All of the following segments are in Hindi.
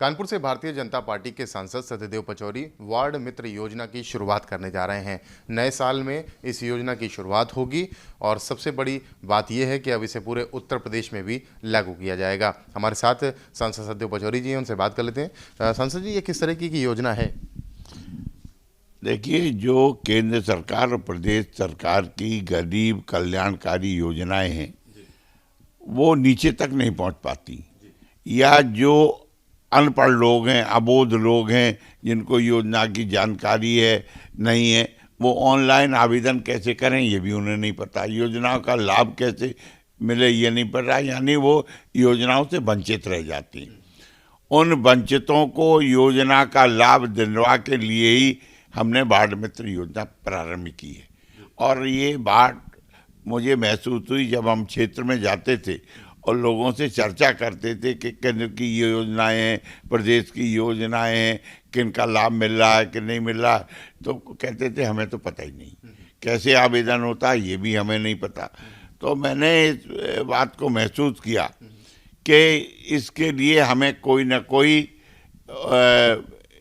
कानपुर से भारतीय जनता पार्टी के सांसद सत्यदेव पचौरी वार्ड मित्र योजना की शुरुआत करने जा रहे हैं। नए साल में इस योजना की शुरुआत होगी और सबसे बड़ी बात यह है कि अब इसे पूरे उत्तर प्रदेश में भी लागू किया जाएगा। हमारे साथ सांसद सत्यदेव पचौरी जी हैं, उनसे बात कर लेते हैं। सांसद जी, ये किस तरह की योजना है? देखिए, जो केंद्र सरकार और प्रदेश सरकार की गरीब कल्याणकारी योजनाएं हैं वो नीचे तक नहीं पहुंच पाती, या जो अनपढ़ लोग हैं, अबोध लोग हैं, जिनको योजना की जानकारी है नहीं है, वो ऑनलाइन आवेदन कैसे करें ये भी उन्हें नहीं पता, योजनाओं का लाभ कैसे मिले ये नहीं पता, यानी वो योजनाओं से वंचित रह जाती हैं। उन वंचितों को योजना का लाभ दिलवा के लिए ही हमने वार्ड मित्र योजना प्रारंभ की है। और ये बात मुझे महसूस हुई जब हम क्षेत्र में जाते थे और लोगों से चर्चा करते थे कि केंद्र की ये योजनाएं हैं, प्रदेश की योजनाएं हैं, किन का लाभ मिल रहा है कि नहीं मिल रहा है, तो कहते थे हमें तो पता ही नहीं, कैसे आवेदन होता है ये भी हमें नहीं पता। तो मैंने इस बात को महसूस किया कि इसके लिए हमें कोई ना कोई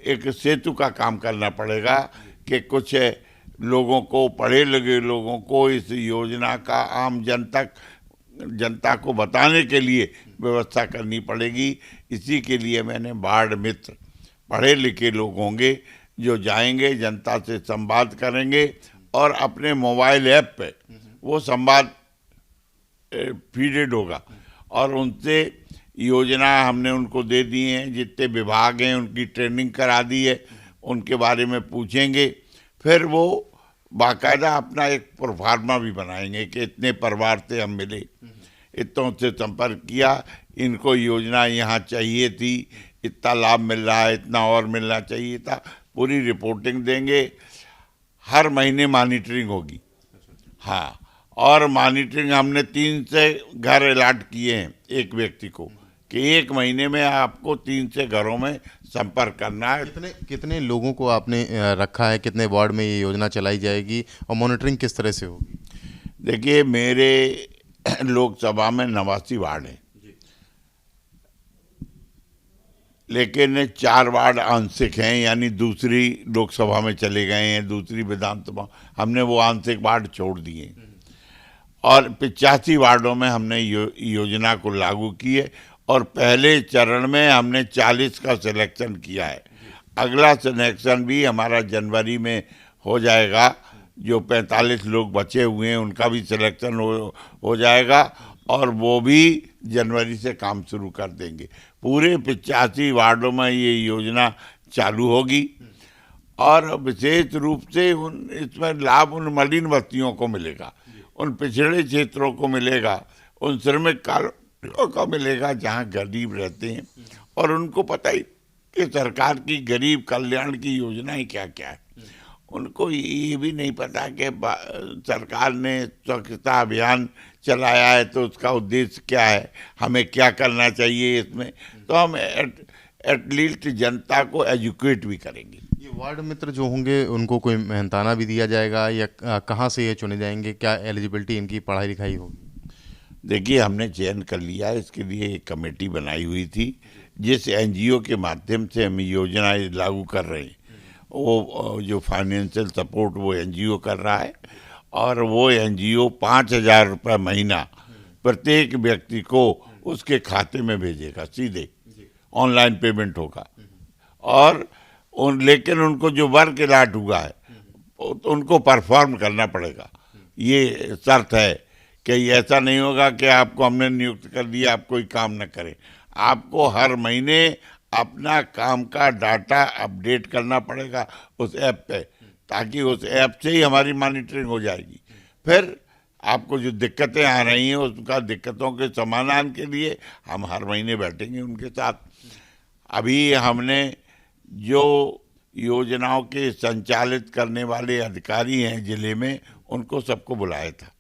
एक सेतु का काम करना पड़ेगा कि कुछ लोगों को, पढ़े लिखे लोगों को इस योजना का आम जनता को बताने के लिए व्यवस्था करनी पड़ेगी। इसी के लिए मैंने वार्ड मित्र, पढ़े लिखे लोग होंगे जो जाएंगे, जनता से संवाद करेंगे और अपने मोबाइल ऐप पे वो संवाद फीडेड होगा और उनसे योजना हमने उनको दे दी हैं, जितने विभाग हैं उनकी ट्रेनिंग करा दी है, उनके बारे में पूछेंगे। फिर वो बाकायदा अपना एक प्रोफार्मा भी बनाएंगे कि इतने परिवार से हम मिले, इतनों से संपर्क किया, इनको योजना यहाँ चाहिए थी, इतना लाभ मिल रहा है, इतना और मिलना चाहिए था, पूरी रिपोर्टिंग देंगे। हर महीने मॉनिटरिंग होगी। हाँ, और मॉनिटरिंग हमने 3 से घर अलॉट किए हैं एक व्यक्ति को कि 1 महीने में आपको 3 से घरों में संपर्क करना है। कितने कितने लोगों को आपने रखा है? कितने वार्ड में ये योजना चलाई जाएगी और मॉनिटरिंग किस तरह से होगी? देखिए, मेरे लोकसभा में 89 वार्ड है, लेकिन 4 वार्ड आंशिक हैं, यानी दूसरी लोकसभा में चले गए हैं, दूसरी विधानसभा हमने वो आंशिक वार्ड छोड़ दिए और 85 वार्डों में हमने योजना को लागू की है और पहले चरण में हमने 40 का सिलेक्शन किया है। अगला सिलेक्शन भी हमारा जनवरी में हो जाएगा। जो 45 लोग बचे हुए हैं उनका भी सिलेक्शन हो जाएगा और वो भी जनवरी से काम शुरू कर देंगे। पूरे 85 वार्डों में ये योजना चालू होगी और विशेष रूप से इसमें लाभ उन मलिन बस्तियों को मिलेगा, उन पिछड़े क्षेत्रों को मिलेगा, उन श्रमिक कार्यों को मिलेगा जहाँ गरीब रहते हैं और उनको पता ही कि सरकार की गरीब कल्याण की योजनाएं क्या क्या है। उनको ये भी नहीं पता कि सरकार ने स्वच्छता अभियान चलाया है तो उसका उद्देश्य क्या है, हमें क्या करना चाहिए इसमें। तो हम एटलीस्ट जनता को एजुकेट भी करेंगे। ये वार्ड मित्र जो होंगे उनको कोई मेहनताना भी दिया जाएगा या कहाँ से ये चुने जाएंगे? क्या एलिजिबिलिटी इनकी पढ़ाई लिखाई होगी? देखिए, हमने चयन कर लिया है, इसके लिए एक कमेटी बनाई हुई थी जिस एनजीओ के माध्यम से हम योजनाएं लागू कर रहे हैं। वो जो फाइनेंशियल सपोर्ट वो एनजीओ कर रहा है और वो एनजीओ 5,000 रुपये महीना प्रत्येक व्यक्ति को उसके खाते में भेजेगा, सीधे ऑनलाइन पेमेंट होगा। और लेकिन उनको जो वर्क अलॉट हुआ है तो उनको परफॉर्म करना पड़ेगा। ये शर्त है कि ऐसा नहीं होगा कि आपको हमने नियुक्त कर दिया, आप कोई काम न करें। आपको हर महीने अपना काम का डाटा अपडेट करना पड़ेगा उस ऐप पे, ताकि उस ऐप से ही हमारी मॉनिटरिंग हो जाएगी। फिर आपको जो दिक्कतें आ रही हैं उसका दिक्कतों के समाधान के लिए हम हर महीने बैठेंगे उनके साथ। अभी हमने जो योजनाओं के संचालित करने वाले अधिकारी हैं जिले में, उनको सबको बुलाया था,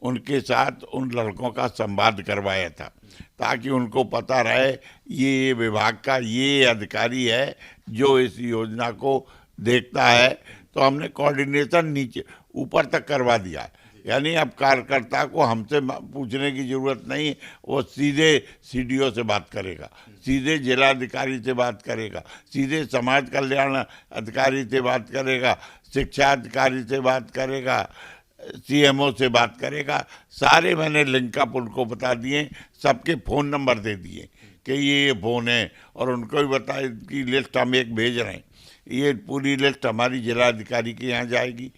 उनके साथ उन लड़कों का संवाद करवाया था ताकि उनको पता रहे ये विभाग का ये अधिकारी है जो इस योजना को देखता है। तो हमने कोऑर्डिनेशन नीचे ऊपर तक करवा दिया है। यानी अब कार्यकर्ता को हमसे पूछने की जरूरत नहीं, वो सीधे सीडीओ से बात करेगा, सीधे जिलाधिकारी से बात करेगा, सीधे समाज कल्याण अधिकारी से बात करेगा, शिक्षा अधिकारी से बात करेगा, सीएमओ से बात करेगा। सारे मैंने लिंक अप उनको बता दिए, सबके फ़ोन नंबर दे दिए कि ये फ़ोन है, और उनको भी बताया कि लिस्ट हम एक भेज रहे हैं। ये पूरी लिस्ट हमारी जिलाधिकारी के यहाँ जाएगी,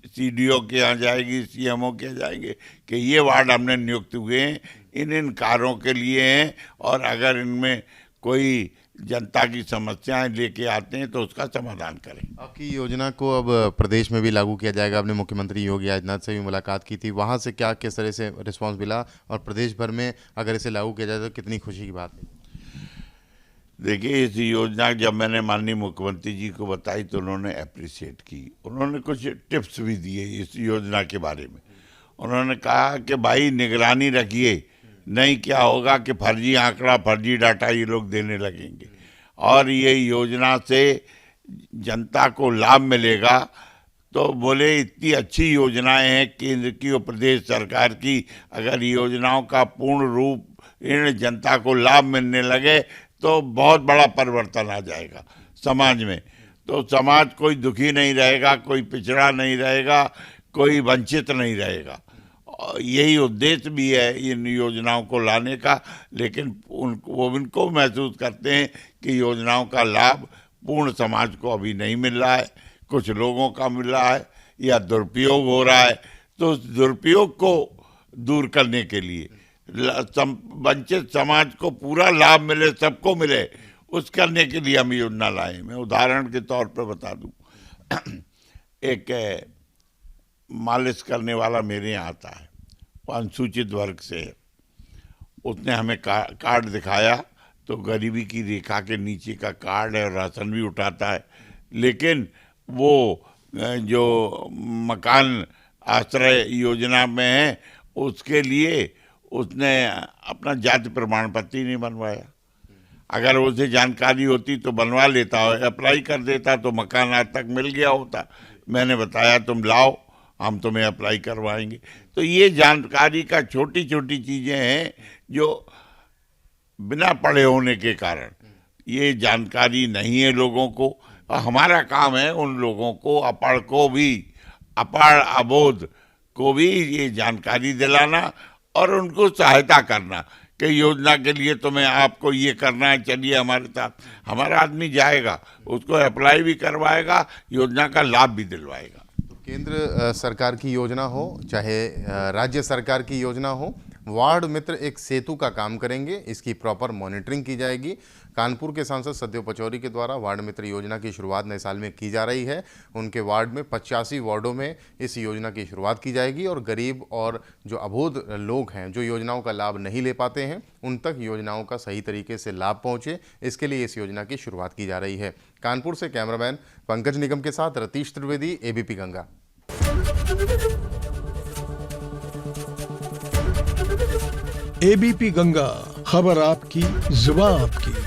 सीडीओ के यहाँ जाएगी, सीएमओ के यहाँ जाएंगे कि ये वार्ड हमने नियुक्त हुए हैं, इन कार्यों के लिए हैं, और अगर इनमें कोई जनता की समस्याएं लेके आते हैं तो उसका समाधान करें। आपकी योजना को अब प्रदेश में भी लागू किया जाएगा। आपने मुख्यमंत्री योगी आदित्यनाथ से भी मुलाकात की थी, वहाँ से क्या किस तरह से रिस्पांस मिला, और प्रदेश भर में अगर इसे लागू किया जाए तो कितनी खुशी की बात है? देखिए, इस योजना जब मैंने माननीय मुख्यमंत्री जी को बताई तो उन्होंने अप्रिशिएट की। उन्होंने कुछ टिप्स भी दिए इस योजना के बारे में। उन्होंने कहा कि भाई निगरानी रखिए, नहीं क्या होगा कि फर्जी आंकड़ा, फर्जी डाटा ये लोग देने लगेंगे, और ये योजना से जनता को लाभ मिलेगा। तो बोले इतनी अच्छी योजनाएं हैं केंद्र की और प्रदेश सरकार की, अगर योजनाओं का पूर्ण रूप इन जनता को लाभ मिलने लगे तो बहुत बड़ा परिवर्तन आ जाएगा समाज में। तो समाज कोई दुखी नहीं रहेगा, कोई पिछड़ा नहीं रहेगा, कोई वंचित नहीं रहेगा। यही उद्देश्य भी है इन योजनाओं को लाने का। लेकिन उनको महसूस करते हैं कि योजनाओं का लाभ पूर्ण समाज को अभी नहीं मिल रहा है, कुछ लोगों का मिल रहा है या दुरुपयोग हो रहा है। तो उस दुरुपयोग को दूर करने के लिए, वंचित समाज को पूरा लाभ मिले, सबको मिले, उस करने के लिए हम योजना लाए। मैं उदाहरण के तौर पर बता दूं, एक मालिश करने वाला मेरे यहाँ आता है, वो अनुसूचित वर्ग से है। उसने हमें कार्ड दिखाया तो गरीबी की रेखा के नीचे का कार्ड है और राशन भी उठाता है, लेकिन वो जो मकान आश्रय योजना में है उसके लिए उसने अपना जाति प्रमाण पत्र ही नहीं बनवाया। अगर उसे जानकारी होती तो बनवा लेता, अप्लाई कर देता तो मकान आज तक मिल गया होता। मैंने बताया तुम लाओ, हम तुम्हें अप्लाई करवाएंगे। तो ये जानकारी का छोटी छोटी चीज़ें हैं जो बिना पढ़े होने के कारण ये जानकारी नहीं है लोगों को। हमारा काम है उन लोगों को, अपढ़ को भी, अपढ़ अबोध को भी ये जानकारी दिलाना और उनको सहायता करना कि योजना के लिए तुम्हें आपको ये करना है, चलिए हमारे साथ। हमारा आदमी जाएगा, उसको अप्लाई भी करवाएगा, योजना का लाभ भी दिलवाएगा। केंद्र सरकार की योजना हो चाहे राज्य सरकार की योजना हो, वार्ड मित्र एक सेतु का काम करेंगे। इसकी प्रॉपर मॉनिटरिंग की जाएगी। कानपुर के सांसद सतदेव पचौरी के द्वारा वार्ड मित्र योजना की शुरुआत नए साल में की जा रही है। उनके वार्ड में 85 वार्डों में इस योजना की शुरुआत की जाएगी और गरीब और जो अबोध लोग हैं, जो योजनाओं का लाभ नहीं ले पाते हैं, उन तक योजनाओं का सही तरीके से लाभ पहुँचे, इसके लिए इस योजना की शुरुआत की जा रही है। कानपुर से कैमरामैन पंकज निगम के साथ रतीश त्रिवेदी, एबीपी गंगा। एबीपी गंगा, खबर आपकी, जुबान आपकी।